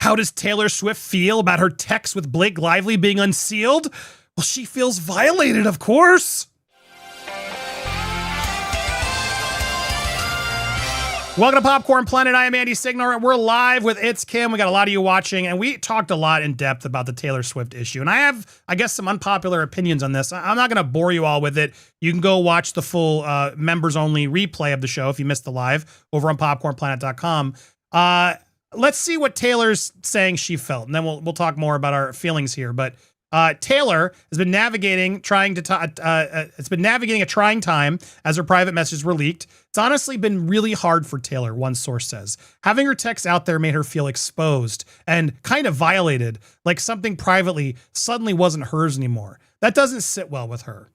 How does Taylor Swift feel about her text with Blake Lively being unsealed? Well, she feels violated, of course. Welcome to Popcorn Planet. I am Andy Signore, and we're live with It's Kim. We got a lot of you watching, and we talked a lot in depth about the Taylor Swift issue. And I have, I guess, some unpopular opinions on this. I'm not going to bore you all with it. You can go watch the full members-only replay of the show if you missed the live over on popcornplanet.com. Let's see what Taylor's saying she felt, and then we'll talk more about our feelings here. But Taylor has been navigating, it's been navigating a trying time as her private messages were leaked. It's honestly been really hard for Taylor, one source says. Having her text out there made her feel exposed and kind of violated, like something privately suddenly wasn't hers anymore. That doesn't sit well with her.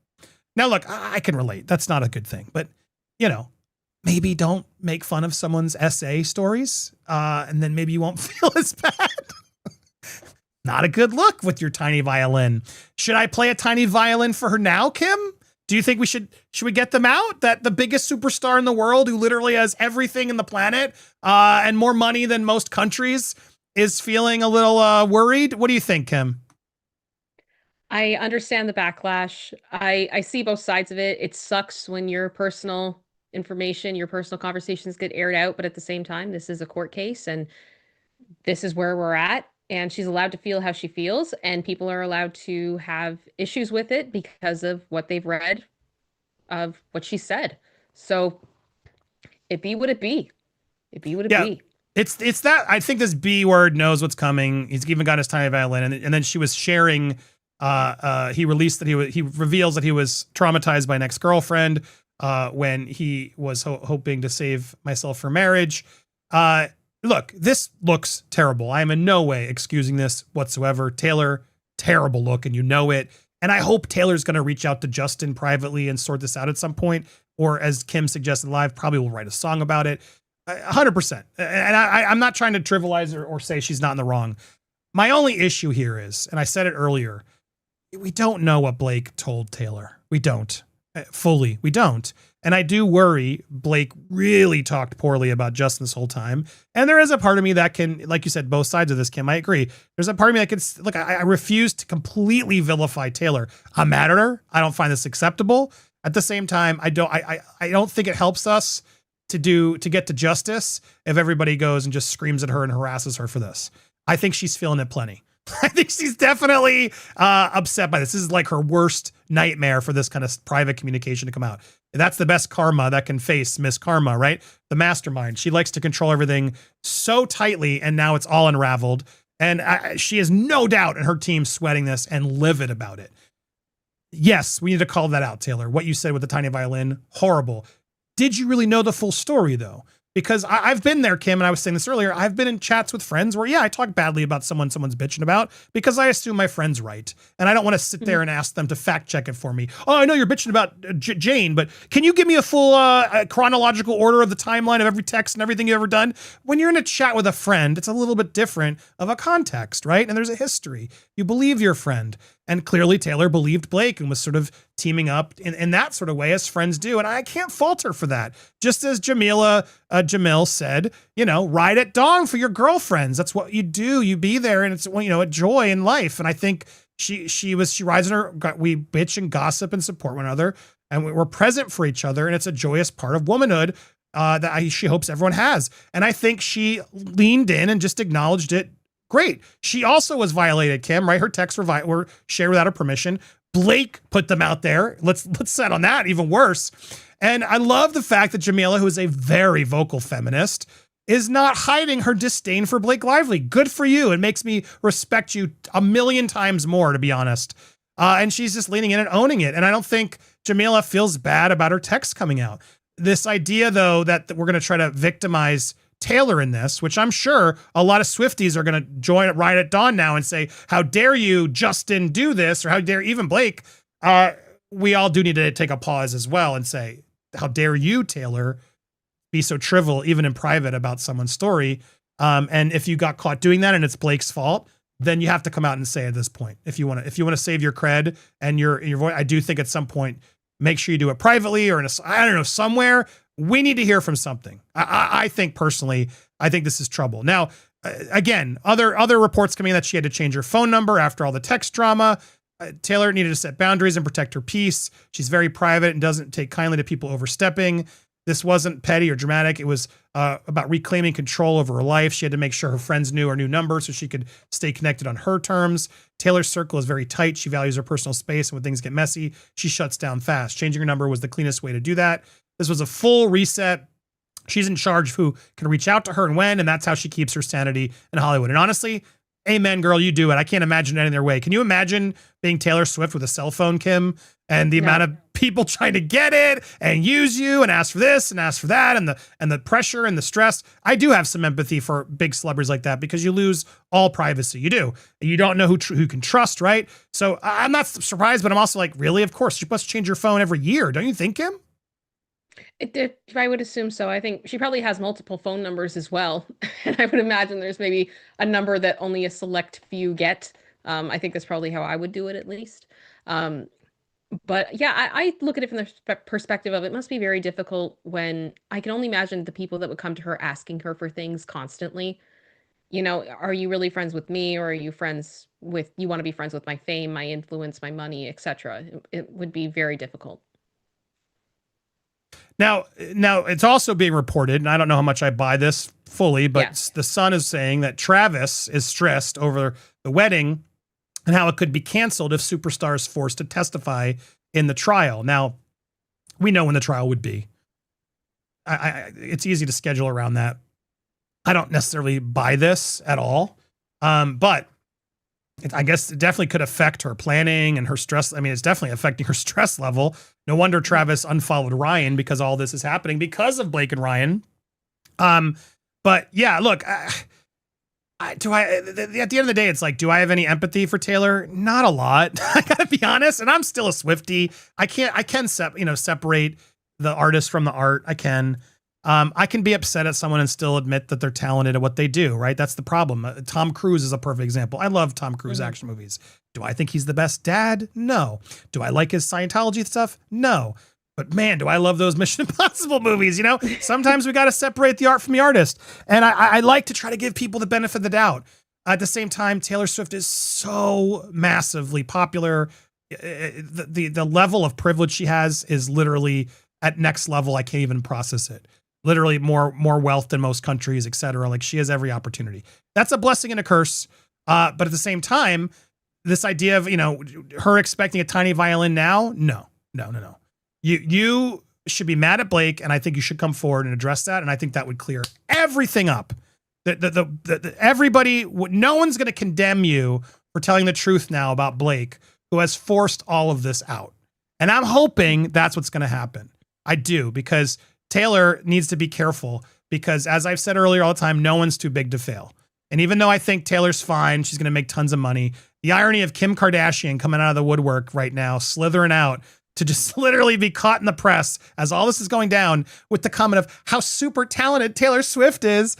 Now, look, I can relate. That's not a good thing, but you know, maybe don't make fun of someone's essay stories, and then maybe you won't feel as bad. Not a good look with your tiny violin. Should I play a tiny violin for her now, Kim? Do you think should we get them out? That the biggest superstar in the world who literally has everything in the planet and more money than most countries is feeling a little worried? What do you think, Kim? I understand the backlash. I see both sides of it. It sucks when your personal information, your personal conversations get aired out, but at the same time, this is a court case and this is where we're at. And she's allowed to feel how she feels, and people are allowed to have issues with it because of what they've read of what she said. So it be what it be. It be what it be. It's that, I think this B word knows what's coming. He's even got his tiny violin. And then she was sharing, he released that he reveals that he was traumatized by an ex-girlfriend when he was hoping to save myself for marriage. Look, this looks terrible. I am in no way excusing this whatsoever. Taylor, terrible look, and you know it. And I hope Taylor's going to reach out to Justin privately and sort this out at some point. Or as Kim suggested live, probably will write a song about it. 100%. And I'm not trying to trivialize or say she's not in the wrong. My only issue here is, and I said it earlier, we don't know what Blake told Taylor. We don't. Fully. We don't. And I do worry Blake really talked poorly about Justin this whole time. And there is a part of me that can, like you said, both sides of this, Kim, I agree. There's a part of me that can, look, I refuse to completely vilify Taylor. I'm mad at her. I don't find this acceptable. At the same time, I don't think it helps us to get to justice if everybody goes and just screams at her and harasses her for this. I think she's feeling it plenty. I think she's definitely upset by this. This is like her worst nightmare for this kind of private communication to come out. That's the best karma that can face Miss Karma, right? The mastermind. She likes to control everything so tightly, and now it's all unraveled. And she has no doubt in her team sweating this and livid about it. Yes, we need to call that out, Taylor. What you said with the tiny violin, horrible. Did you really know the full story, though? Because I've been there, Kim, and I was saying this earlier, I've been in chats with friends where, yeah, I talk badly about someone's bitching about because I assume my friend's right. And I don't want to sit there and ask them to fact check it for me. Oh, I know you're bitching about Jane, but can you give me a full chronological order of the timeline of every text and everything you've ever done? When you're in a chat with a friend, it's a little bit different of a context, right? And there's a history. You believe your friend. And clearly Taylor believed Blake and was sort of teaming up in that sort of way as friends do. And I can't fault her for that. Just as Jamil said, you know, ride at dawn for your girlfriends. That's what you do. You be there, and it's, you know, a joy in life. And I think she rides in her, we bitch and gossip and support one another, and we're present for each other. And it's a joyous part of womanhood that she hopes everyone has. And I think she leaned in and just acknowledged it. Great. She also was violated, Kim, right? Her texts were shared without her permission. Blake put them out there. Let's set on that, even worse. And I love the fact that Jamila, who is a very vocal feminist, is not hiding her disdain for Blake Lively. Good for you. It makes me respect you a million times more, to be honest. And she's just leaning in and owning it. And I don't think Jamila feels bad about her text coming out. This idea, though, that we're going to try to victimize Taylor in this, which I'm sure a lot of Swifties are going to join Ride at Dawn now and say, how dare you, Justin, do this? Or how dare even Blake? We all do need to take a pause as well and say, how dare you, Taylor, be so trivial, even in private, about someone's story? And if you got caught doing that and it's Blake's fault, then you have to come out and say at this point, if you want to save your cred and your voice. I do think at some point, make sure you do it privately or I don't know, somewhere. We need to hear from something. I think personally, I think this is trouble. Now, Again, other reports coming in that she had to change her phone number after all the text drama. Taylor needed to set boundaries and protect her peace. She's very private and doesn't take kindly to people overstepping. This wasn't petty or dramatic. It was about reclaiming control over her life. She had to make sure her friends knew her new number so she could stay connected on her terms. Taylor's circle is very tight. She values her personal space, and when things get messy, she shuts down fast. Changing her number was the cleanest way to do that. This was a full reset. She's in charge of who can reach out to her and when, and that's how she keeps her sanity in Hollywood. And honestly, amen, girl, you do it. I can't imagine any other way. Can you imagine being Taylor Swift with a cell phone, Kim, and the amount of people trying to get it and use you and ask for this and ask for that, and the pressure and the stress? I do have some empathy for big celebrities like that because you lose all privacy. You do. You don't know who can trust, right? So I'm not surprised, but I'm also like, really? Of course, you must change your phone every year, don't you think, Kim? I would assume so. I think she probably has multiple phone numbers as well. And I would imagine there's maybe a number that only a select few get. I think that's probably how I would do it at least. But yeah, I look at it from the perspective of it must be very difficult when I can only imagine the people that would come to her asking her for things constantly. You know, are you really friends with me, or are you friends with, you want to be friends with my fame, my influence, my money, etc.? It would be very difficult. Now it's also being reported, and I don't know how much I buy this fully, but Yeah. the Sun is saying that Travis is stressed over the wedding and how it could be canceled if Superstar is forced to testify in the trial. Now, we know when the trial would be. It's easy to schedule around that. I don't necessarily buy this at all, but I guess it definitely could affect her planning and her stress. I mean, it's definitely affecting her stress level. No wonder Travis unfollowed Ryan because all this is happening because of Blake and Ryan. But yeah, look, at the end of the day, it's like, do I have any empathy for Taylor? Not a lot. I gotta be honest. And I'm still a Swiftie. I can separate the artist from the art. I can be upset at someone and still admit that they're talented at what they do, right? That's the problem. Tom Cruise is a perfect example. I love Tom Cruise action movies. Do I think he's the best dad? No. Do I like his Scientology stuff? No. But man, do I love those Mission Impossible movies, you know? Sometimes we got to separate the art from the artist. And I like to try to give people the benefit of the doubt. At the same time, Taylor Swift is so massively popular. The level of privilege she has is literally at next level. I can't even process it. Literally more wealth than most countries, et cetera. Like, she has every opportunity. That's a blessing and a curse. But at the same time, this idea of, her expecting a tiny violin now, no. You should be mad at Blake, and I think you should come forward and address that. And I think that would clear everything up. Everybody, no one's going to condemn you for telling the truth now about Blake, who has forced all of this out. And I'm hoping that's what's going to happen. I do, because Taylor needs to be careful, because as I've said earlier all the time, no one's too big to fail. And even though I think Taylor's fine, she's going to make tons of money. The irony of Kim Kardashian coming out of the woodwork right now, slithering out to just literally be caught in the press as all this is going down with the comment of how super talented Taylor Swift is.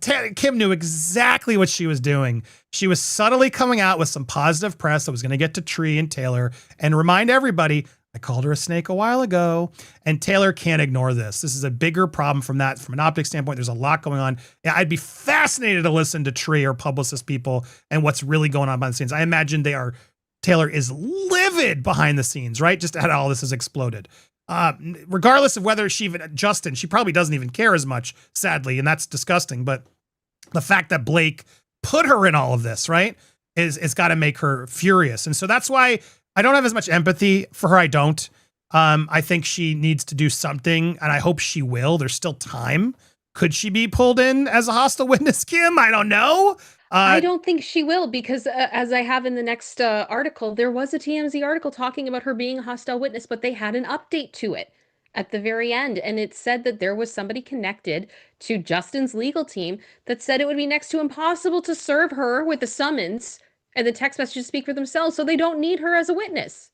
Kim knew exactly what she was doing. She was subtly coming out with some positive press that was going to get to Tree and Taylor and remind everybody, I called her a snake a while ago, and Taylor can't ignore this. This is a bigger problem from an optics standpoint. There's a lot going on. Yeah, I'd be fascinated to listen to Tree or publicist people and what's really going on behind the scenes. I imagine Taylor is livid behind the scenes, right? Just at all this has exploded. Regardless of whether Justin, she probably doesn't even care as much, sadly, and that's disgusting. But the fact that Blake put her in all of this, right, it's got to make her furious. And so that's why I don't have as much empathy for her. I don't. I think she needs to do something, and I hope she will. There's still time. Could she be pulled in as a hostile witness, Kim? I don't know. I don't think she will, because as I have in the next article, there was a TMZ article talking about her being a hostile witness, but they had an update to it at the very end. And it said that there was somebody connected to Justin's legal team that said it would be next to impossible to serve her with the summons and the text messages speak for themselves. So they don't need her as a witness.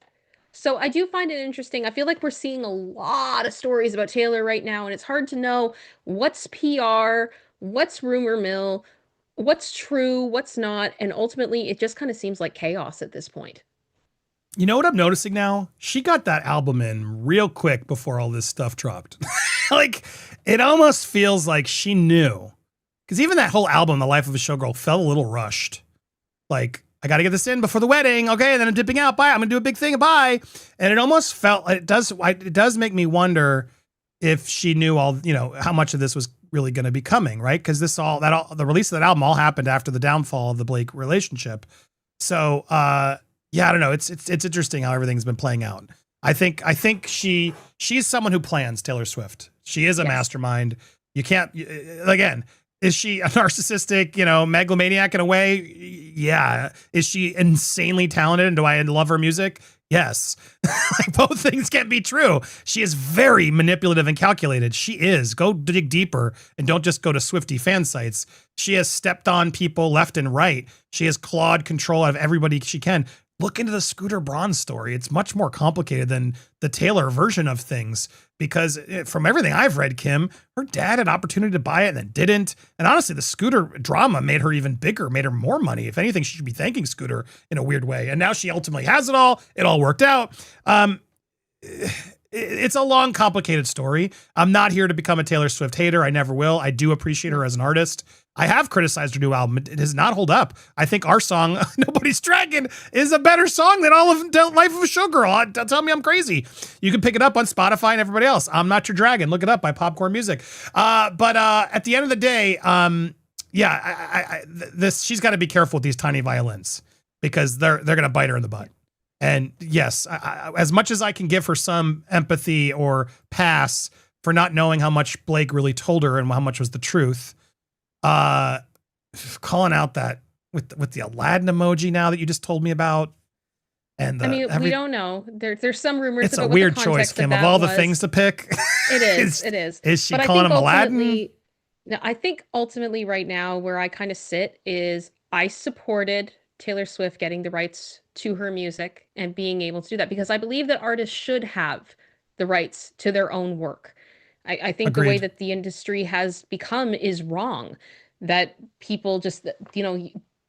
So I do find it interesting. I feel like we're seeing a lot of stories about Taylor right now, and it's hard to know what's PR, what's rumor mill, what's true, what's not, and ultimately it just kind of seems like chaos at this point. You know what I'm noticing now? She got that album in real quick before all this stuff dropped. Like, it almost feels like she knew Because even that whole album, The Life of a Showgirl, felt a little rushed. Like, I got to get this in before the wedding. Okay, and then I'm dipping out. Bye. I'm gonna do a big thing. Bye. And it almost felt it does make me wonder if she knew all, how much of this was really going to be coming, right? Because the release of that album all happened after the downfall of the Blake relationship. So yeah, I don't know. It's interesting how everything's been playing out. I think she's someone who plans, Taylor Swift. She is a mastermind. You can't, again, is she a narcissistic, megalomaniac in a way? Yeah. Is she insanely talented? And do I love her music? Yes. Like, both things can be true. She is very manipulative and calculated. She is. Go dig deeper and don't just go to Swiftie fan sites. She has stepped on people left and right. She has clawed control out of everybody she can. Look into the Scooter Braun story. It's much more complicated than the Taylor version of things, because from everything I've read, Kim, her dad had opportunity to buy it and then didn't. And honestly, the Scooter drama made her even bigger, made her more money. If anything, she should be thanking Scooter in a weird way. And now she ultimately has it all. It all worked out. It's a long, complicated story. I'm not here to become a Taylor Swift hater. I never will. I do appreciate her as an artist. I have criticized her new album. It does not hold up. I think our song, Nobody's Dragon, is a better song than all of Life of a Showgirl. Tell me I'm crazy. You can pick it up on Spotify and everybody else. I'm Not Your Dragon. Look it up by Popcorn Music. But at the end of the day, she's got to be careful with these tiny violins, because they're going to bite her in the butt. And yes, as much as I can give her some empathy or pass for not knowing how much Blake really told her and how much was the truth, calling out that with the Aladdin emoji now that you just told me about, and we don't know. There's some rumors. It's a weird choice, Kim. Of all the things to pick, it is. It is. Is she calling him Aladdin? No, I think ultimately right now where I kind of sit is I supported Taylor Swift getting the rights to her music and being able to do that, because I believe that artists should have the rights to their own work. I think Agreed. The way that the industry has become is wrong, that people just,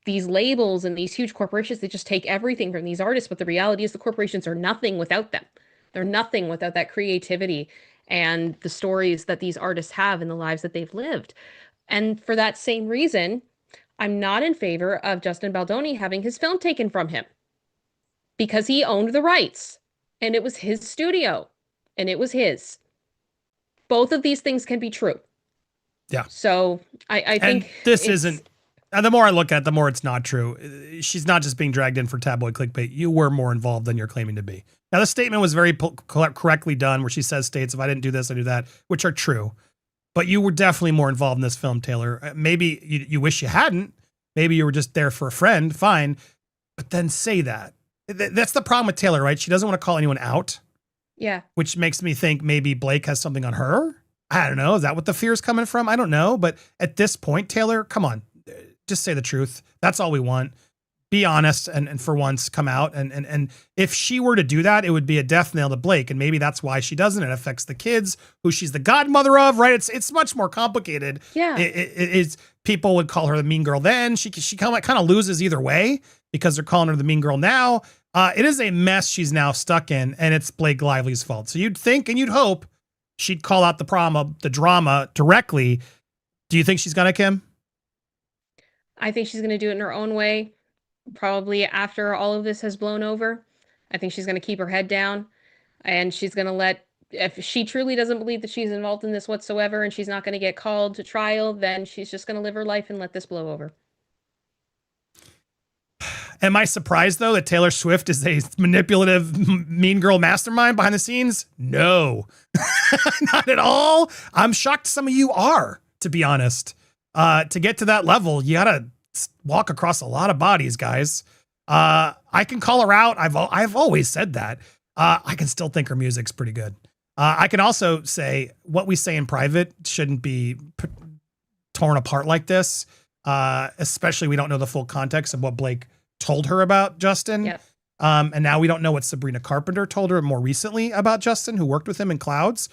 these labels and these huge corporations, they just take everything from these artists. But the reality is the corporations are nothing without them. They're nothing without that creativity and the stories that these artists have in the lives that they've lived. And for that same reason, I'm not in favor of Justin Baldoni having his film taken from him, because he owned the rights and it was his studio and it was his. Both of these things can be true. Yeah. So I think this isn't, and the more I look at it, the more it's not true. She's not just being dragged in for tabloid clickbait. You were more involved than you're claiming to be. Now, the statement was very correctly done, where she states, if I didn't do this, I do that, which are true. But you were definitely more involved in this film, Taylor. Maybe you wish you hadn't. Maybe you were just there for a friend. Fine. But then say that. That's the problem with Taylor, right? She doesn't want to call anyone out. Yeah. Which makes me think maybe Blake has something on her. I don't know. Is that what the fear is coming from? I don't know. But at this point, Taylor, come on. Just say the truth. That's all we want. Be honest and for once come out. And if she were to do that, it would be a death nail to Blake. And maybe that's why she doesn't. It affects the kids who she's the godmother of, right? It's much more complicated. Yeah. It's people would call her the mean girl then. She kind of loses either way, because they're calling her the mean girl now. It is a mess she's now stuck in, and it's Blake Lively's fault. So you'd think and you'd hope she'd call out the drama directly. Do you think she's gonna, Kim? I think she's going to do it in her own way, probably after all of this has blown over. I think she's going to keep her head down, and she's going to if she truly doesn't believe that she's involved in this whatsoever and she's not going to get called to trial, then she's just going to live her life and let this blow over. Am I surprised, though, that Taylor Swift is a manipulative, mean girl mastermind behind the scenes? No, not at all. I'm shocked some of you are, to be honest. To get to that level, you gotta walk across a lot of bodies, guys. I can call her out. I've always said that. I can still think her music's pretty good. I can also say what we say in private shouldn't be torn apart like this. Especially we don't know the full context of what Blake told her about Justin. Yep. And now we don't know what Sabrina Carpenter told her more recently about Justin, who worked with him in Clouds.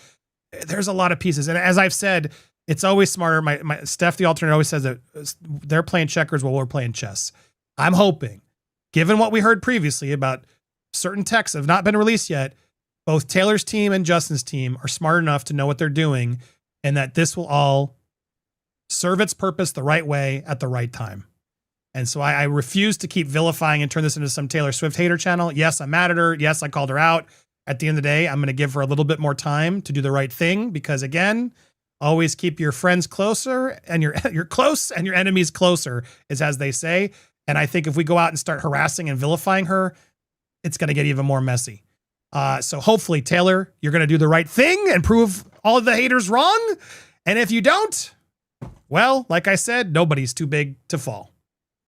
There's a lot of pieces. And as I've said, it's always smarter. My Steph, the alternate, always says that they're playing checkers while we're playing chess. I'm hoping, given what we heard previously about certain texts have not been released yet, both Taylor's team and Justin's team are smart enough to know what they're doing, and that this will all serve its purpose the right way at the right time. And so I refuse to keep vilifying and turn this into some Taylor Swift hater channel. Yes, I'm mad at her. Yes, I called her out. At the end of the day, I'm going to give her a little bit more time to do the right thing because, again, always keep your friends closer and your close and your enemies closer, is as they say. And I think if we go out and start harassing and vilifying her, it's going to get even more messy. So hopefully, Taylor, you're going to do the right thing and prove all of the haters wrong. And if you don't, well, like I said, nobody's too big to fall.